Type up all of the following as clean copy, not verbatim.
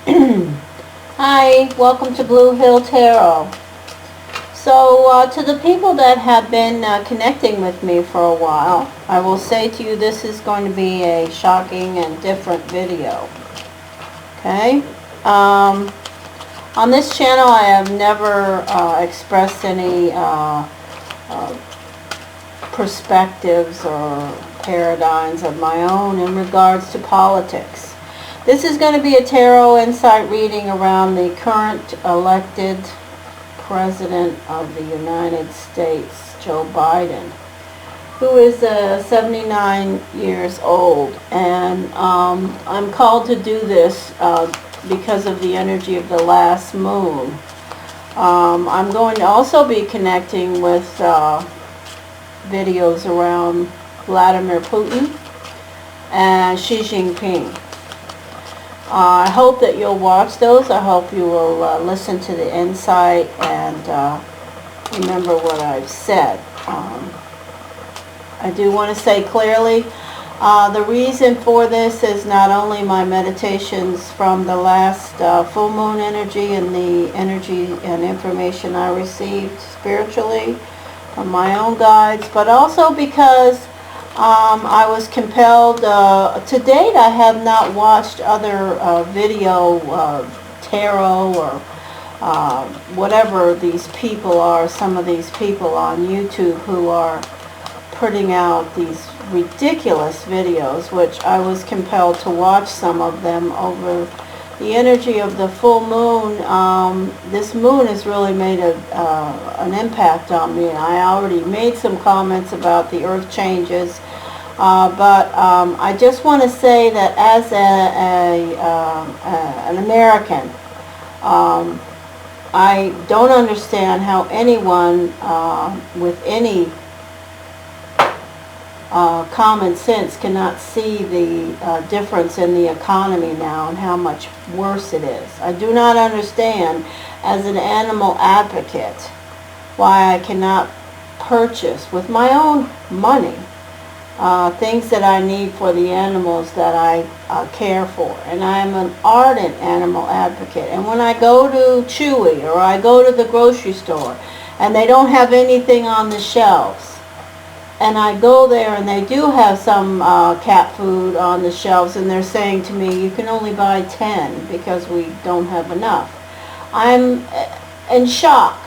Hi, welcome to Blue Hill Tarot. So to the people that have been connecting with me for a while, I will say to you this is going to be a shocking and different video. Okay? On this channel I have never expressed any perspectives or paradigms of my own in regards to politics. This is going to be a tarot insight reading around the current elected President of the United States, Joe Biden, who is 79 years old. And I'm called to do this because of the energy of the last moon. I'm going to also be connecting with videos around Vladimir Putin and Xi Jinping. I hope that you'll watch those. I hope you will listen to the insight and remember what I've said. I do want to say clearly, the reason for this is not only my meditations from the last full moon energy and the energy and information I received spiritually from my own guides, but also because I was compelled, to date I have not watched other video tarot or whatever these people are, some of these people on YouTube who are putting out these ridiculous videos, which I was compelled to watch some of them over the energy of the full moon. This moon has really made an impact on me. I already made some comments about the earth changes, but I just want to say that as an American, I don't understand how anyone with any common sense cannot see the difference in the economy now and how much worse it is. I do not understand, as an animal advocate, why I cannot purchase with my own money things that I need for the animals that I care for. And I am an ardent animal advocate. And when I go to Chewy or I go to the grocery store and they don't have anything on the shelves, and I go there and they do have some cat food on the shelves, and they're saying to me, you can only buy 10 because we don't have enough. I'm in shock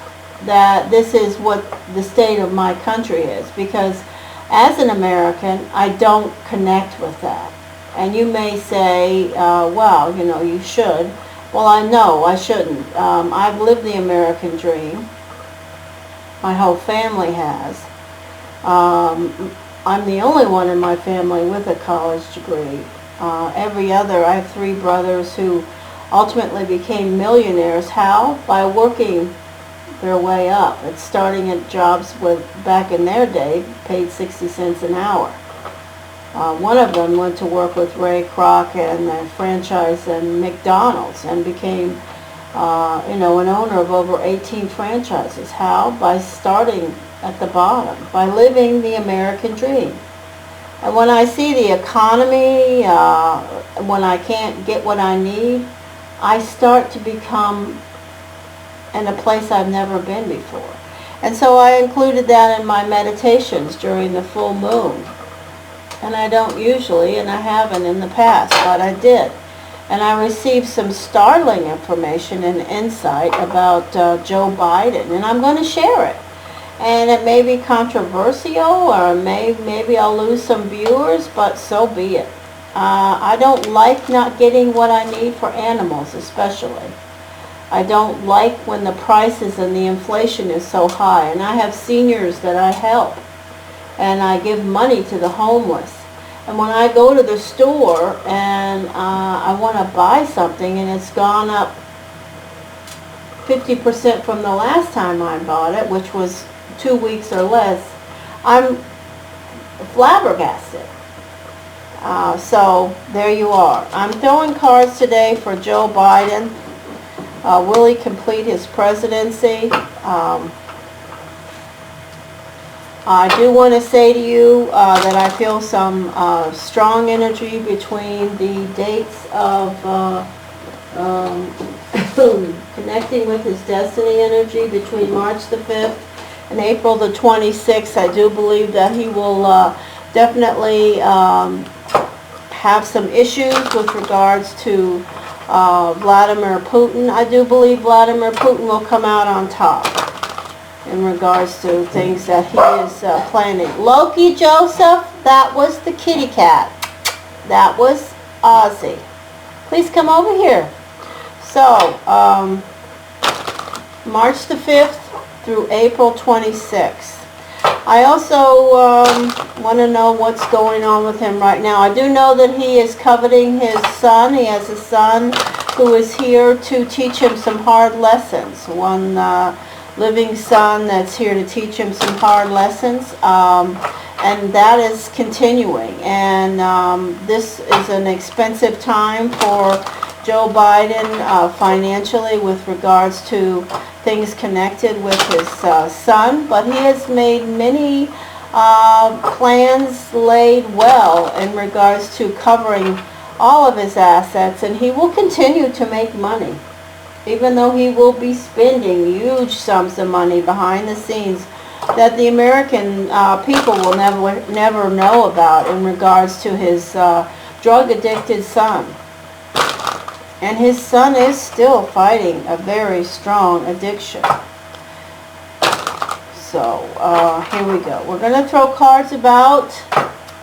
that this is what the state of my country is, because as an American, I don't connect with that. And you may say, well, you know, you should. Well, I know I shouldn't. I've lived the American dream. My whole family has. I'm the only one in my family with a college degree. I have 3 brothers who ultimately became millionaires. How? By working their way up. It's starting at jobs with, back in their day, paid 60 cents an hour. One of them went to work with Ray Kroc and a franchise in McDonald's and became an owner of over 18 franchises. How? By starting at the bottom, by living the American dream. And when I see the economy, when I can't get what I need, I start to become in a place I've never been before. And so I included that in my meditations during the full moon. And I don't usually, and I haven't in the past, but I did. And I received some startling information and insight about Joe Biden, and I'm going to share it. And it may be controversial, or maybe I'll lose some viewers, but so be it. I don't like not getting what I need for animals, especially. I don't like when the prices and the inflation is so high. And I have seniors that I help, and I give money to the homeless. And when I go to the store and I want to buy something and it's gone up 50% from the last time I bought it, which was 2 weeks or less, I'm flabbergasted. So there you are. I'm throwing cards today for Joe Biden. Will he complete his presidency? I do want to say to you that I feel some strong energy between the dates of um, connecting with his destiny energy between March the 5th and April the 26th. I do believe that he will definitely have some issues with regards to Vladimir Putin. I do believe Vladimir Putin will come out on top in regards to things that he is planning. Loki Joseph, that was the kitty cat. That was Ozzy. Please come over here. So, March the 5th through April 26th. I also want to know what's going on with him right now. I do know that he is coveting his son. He has a son who is here to teach him some hard lessons. One living son that's here to teach him some hard lessons. And that is continuing. And this is an expensive time for Joe Biden financially with regards to things connected with his son, but he has made many plans laid well in regards to covering all of his assets, and he will continue to make money, even though he will be spending huge sums of money behind the scenes that the American people will never know about in regards to his drug-addicted son. And his son is still fighting a very strong addiction. So, here we go. We're going to throw cards about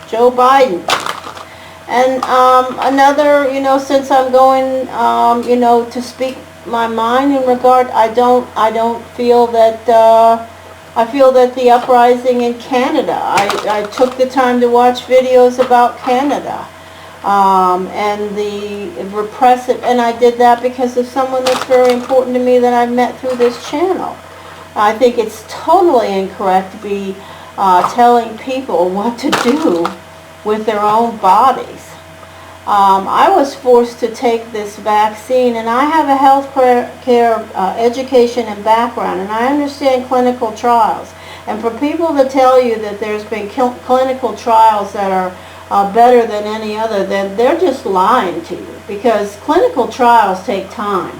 Joe Biden. And another, since I'm going, to speak my mind in regard, I don't feel that, I feel that the uprising in Canada, I took the time to watch videos about Canada. And the repressive, and I did that because of someone that's very important to me that I've met through this channel. I think it's totally incorrect to be telling people what to do with their own bodies. I was forced to take this vaccine, and I have a health care education and background, and I understand clinical trials. And for people to tell you that there's been clinical trials that are better than any other, then they're just lying to you, because clinical trials take time.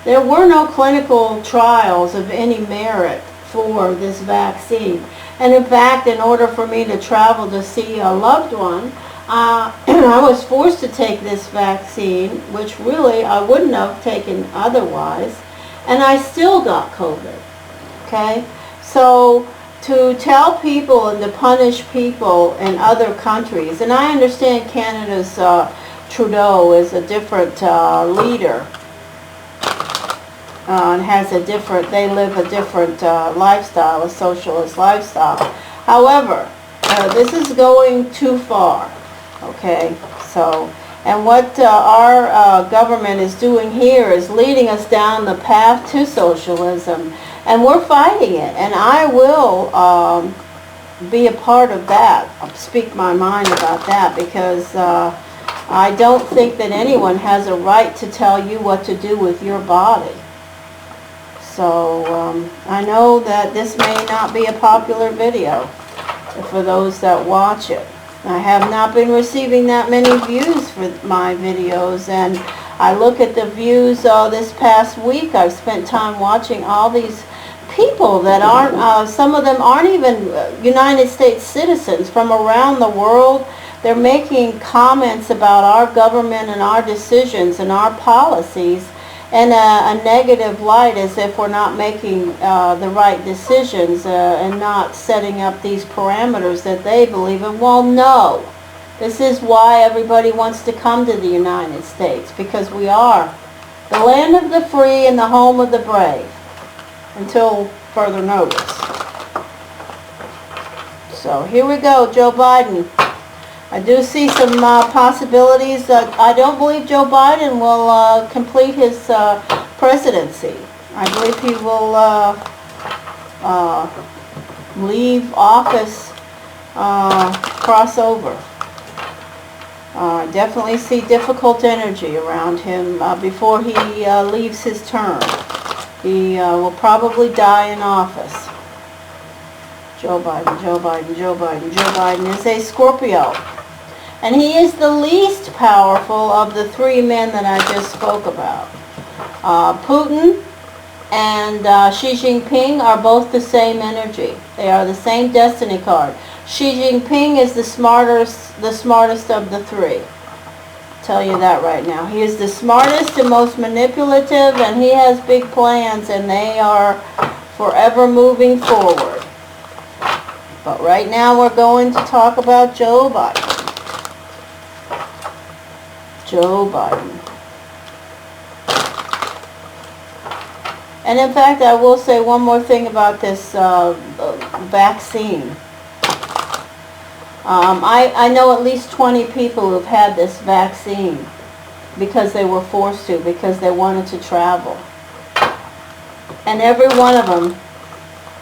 There were no clinical trials of any merit for this vaccine. And in fact, in order for me to travel to see a loved one, I was forced to take this vaccine, which really I wouldn't have taken otherwise, and I still got COVID. Okay? So, to tell people and to punish people in other countries, and I understand Canada's Trudeau is a different leader and has a different, they live a different lifestyle, a socialist lifestyle. However, this is going too far, okay? So, and what our government is doing here is leading us down the path to socialism. And we're fighting it, and I will be a part of that. I'll speak my mind about that, because I don't think that anyone has a right to tell you what to do with your body. So I know that this may not be a popular video for those that watch it. I have not been receiving that many views for my videos, and I look at the views this past week. I've spent time watching all these people that aren't, some of them aren't even United States citizens from around the world. They're making comments about our government and our decisions and our policies in a negative light, as if we're not making the right decisions and not setting up these parameters that they believe in. Well, no. This is why everybody wants to come to the United States, because we are the land of the free and the home of the brave, until further notice. So here we go, Joe Biden. I do see some possibilities. I don't believe Joe Biden will complete his presidency. I believe he will leave office, crossover. Definitely see difficult energy around him before he leaves his term. He will probably die in office. Joe Biden, Joe Biden, Joe Biden, Joe Biden is a Scorpio. And he is the least powerful of the three men that I just spoke about. Putin and Xi Jinping are both the same energy. They are the same destiny card. Xi Jinping is the smartest of the three. I'll tell you that right now. He is the smartest and most manipulative, and he has big plans, and they are forever moving forward. But right now we're going to talk about Joe Biden. Joe Biden. And in fact, I will say one more thing about this vaccine. I know at least 20 people who have had this vaccine because they were forced to, because they wanted to travel. And every one of them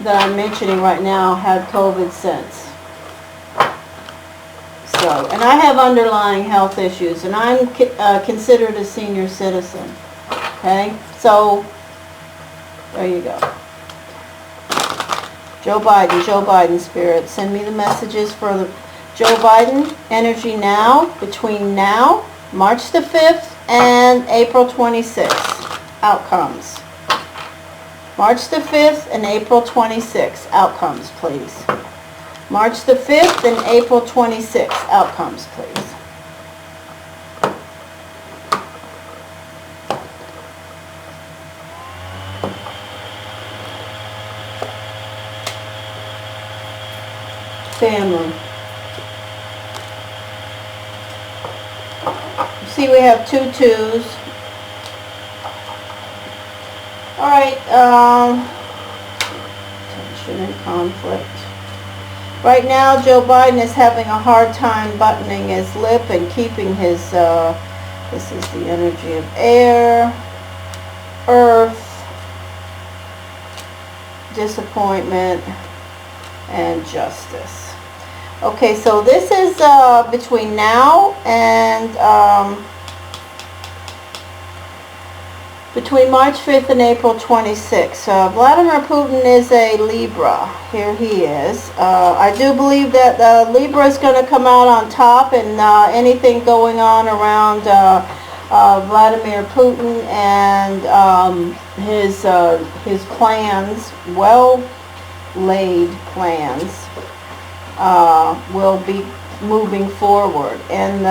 that I'm mentioning right now had COVID since. So, and I have underlying health issues, and I'm considered a senior citizen. Okay, so there you go. Joe Biden spirit, send me the messages for the Joe Biden energy now, between now, March the 5th, and April 26th. Outcomes. March the 5th and April 26th. Outcomes, please. March the 5th and April 26th. Outcomes, please. Family. See, we have 2 2s. All right. Tension and conflict. Right now, Joe Biden is having a hard time buttoning his lip and keeping his, this is the energy of air, earth, disappointment, and justice. Okay, so this is between now and between March 5th and April 26th. Vladimir Putin is a Libra. Here he is. I do believe that Libra is going to come out on top, and anything going on around Vladimir Putin and his plans, well-laid plans, will be moving forward. And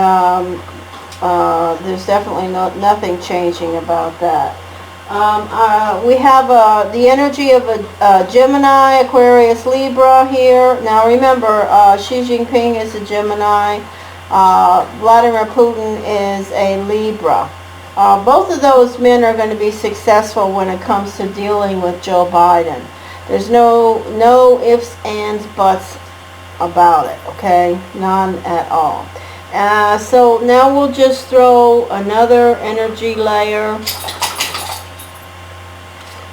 there's definitely nothing changing about that. We have the energy of a Gemini, Aquarius, Libra here. Now remember, Xi Jinping is a Gemini. Vladimir Putin is a Libra. Both of those men are going to be successful when it comes to dealing with Joe Biden. There's no ifs, ands, buts about it, okay? None at all. So now we'll just throw another energy layer.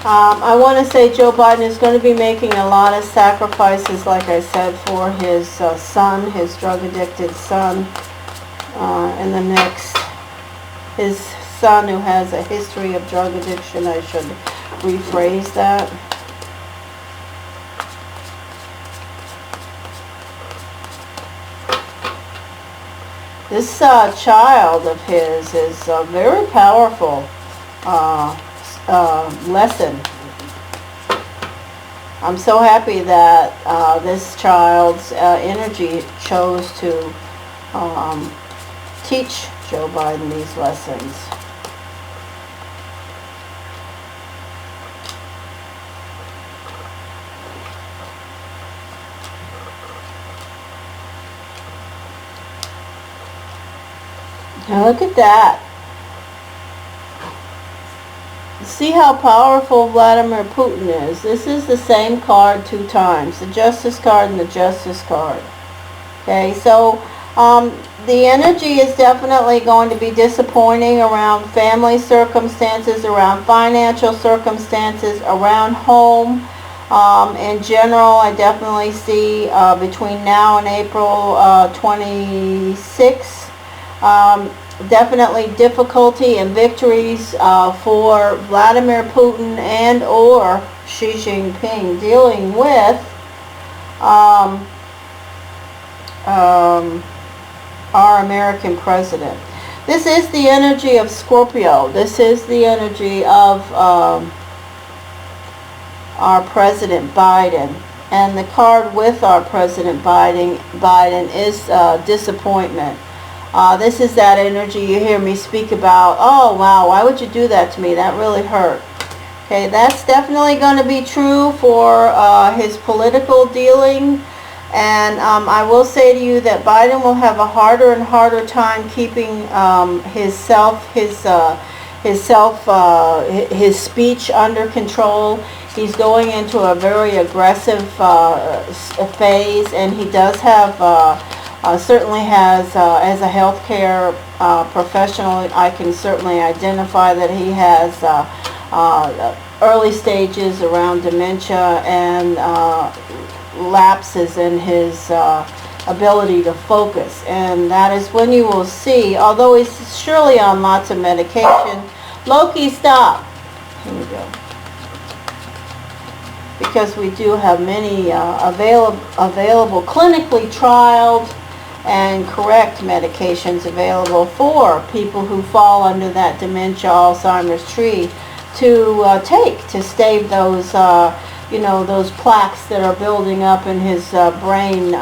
I want to say Joe Biden is going to be making a lot of sacrifices, like I said, for his son, his drug-addicted son, in the next, his son who has a history of drug addiction. I should rephrase that. This child of his is a very powerful lesson. I'm so happy that this child's energy chose to teach Joe Biden these lessons. Now look at that. See how powerful Vladimir Putin is. This is the same card 2 times. The Justice card and the Justice card. Okay, so the energy is definitely going to be disappointing around family circumstances, around financial circumstances, around home. In general, I definitely see between now and April 26th, definitely difficulty and victories for Vladimir Putin and or Xi Jinping dealing with our American president. This is the energy of Scorpio. This is the energy of our President Biden. And the card with our President Biden is disappointment. This is that energy you hear me speak about. Oh, wow, why would you do that to me? That really hurt. Okay, that's definitely going to be true for his political dealing. And I will say to you that Biden will have a harder and harder time keeping his speech under control. He's going into a very aggressive phase, and he does have, certainly has, as a healthcare professional, I can certainly identify that he has early stages around dementia and lapses in his ability to focus. And that is when you will see, although he's surely on lots of medication. Loki, stop. Here we go. Because we do have many available clinically trialed and correct medications available for people who fall under that dementia Alzheimer's tree to take to stave those those plaques that are building up in his brain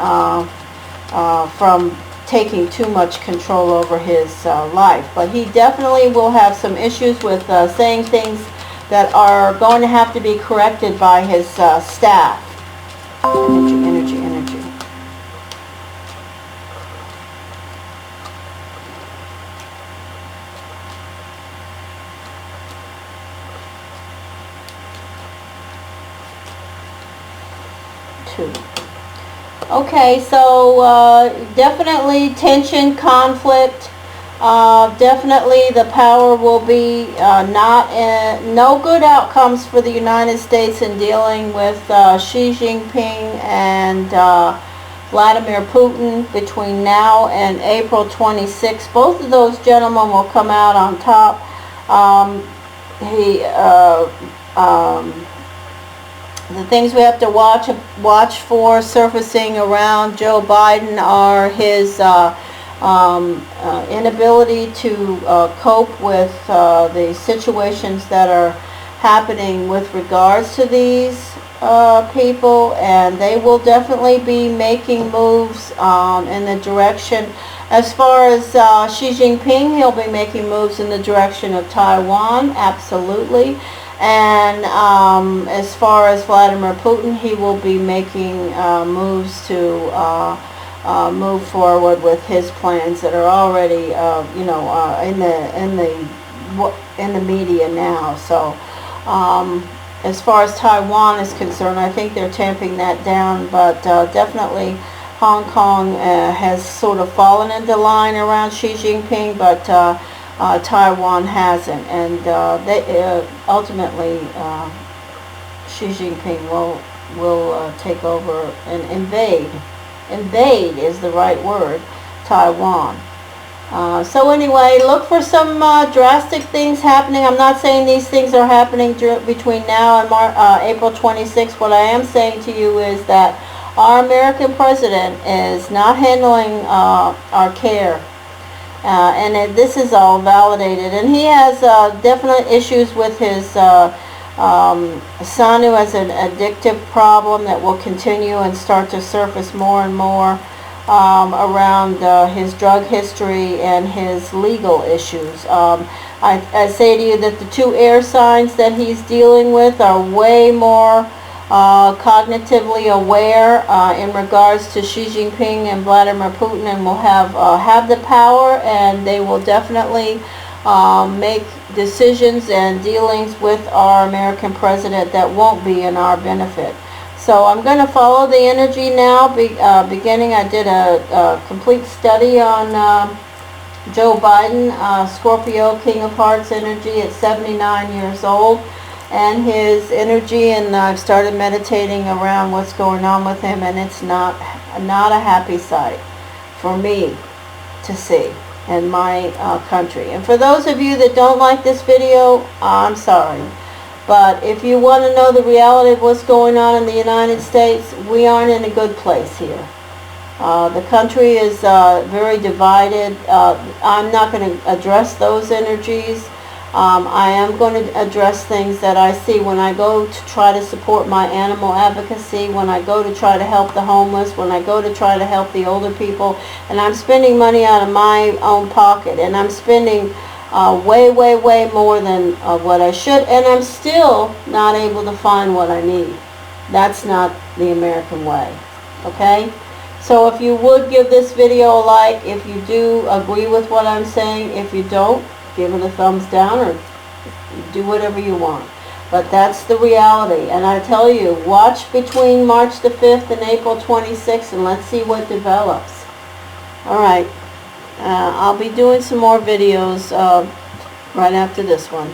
from taking too much control over his life. But he definitely will have some issues with saying things that are going to have to be corrected by his staff. Energy. 2. Okay, so definitely tension, conflict. Definitely the power will be no good outcomes for the United States in dealing with Xi Jinping and Vladimir Putin between now and April 26th. Both of those gentlemen will come out on top. The things we have to watch for surfacing around Joe Biden are his inability to cope with the situations that are happening with regards to these people, and they will definitely be making moves in the direction, as far as Xi Jinping, he'll be making moves in the direction of Taiwan, absolutely. And as far as Vladimir Putin, he will be making moves to move forward with his plans that are already, in the media now. So, as far as Taiwan is concerned, I think they're tamping that down. But definitely, Hong Kong has sort of fallen into line around Xi Jinping, but Taiwan hasn't, and they ultimately Xi Jinping will take over and invade. Invade is the right word, Taiwan. So anyway, look for some drastic things happening. I'm not saying these things are happening between now and April 26th. What I am saying to you is that our American president is not handling our care. And this is all validated. And he has definite issues with his son, who has an addictive problem that will continue and start to surface more and more around his drug history and his legal issues. I say to you that the 2 air signs that he's dealing with are way more cognitively aware in regards to Xi Jinping and Vladimir Putin, and will have the power, and they will definitely make decisions and dealings with our American president that won't be in our benefit. So I'm going to follow the energy now. Beginning, I did a complete study on Joe Biden, Scorpio, King of Hearts energy at 79 years old. And his energy, and I've started meditating around what's going on with him, and it's not a happy sight for me to see in my country. And for those of you that don't like this video, I'm sorry. But if you want to know the reality of what's going on in the United States, we aren't in a good place here. The country is very divided. I'm not going to address those energies. I am going to address things that I see when I go to try to support my animal advocacy, when I go to try to help the homeless, when I go to try to help the older people, and I'm spending money out of my own pocket, and I'm spending way more than what I should, and I'm still not able to find what I need. That's not the American way, okay? So if you would give this video a like, if you do agree with what I'm saying, if you don't, give it a thumbs down or do whatever you want. But that's the reality. And I tell you, watch between March the 5th and April 26th and let's see what develops. Alright, I'll be doing some more videos right after this one.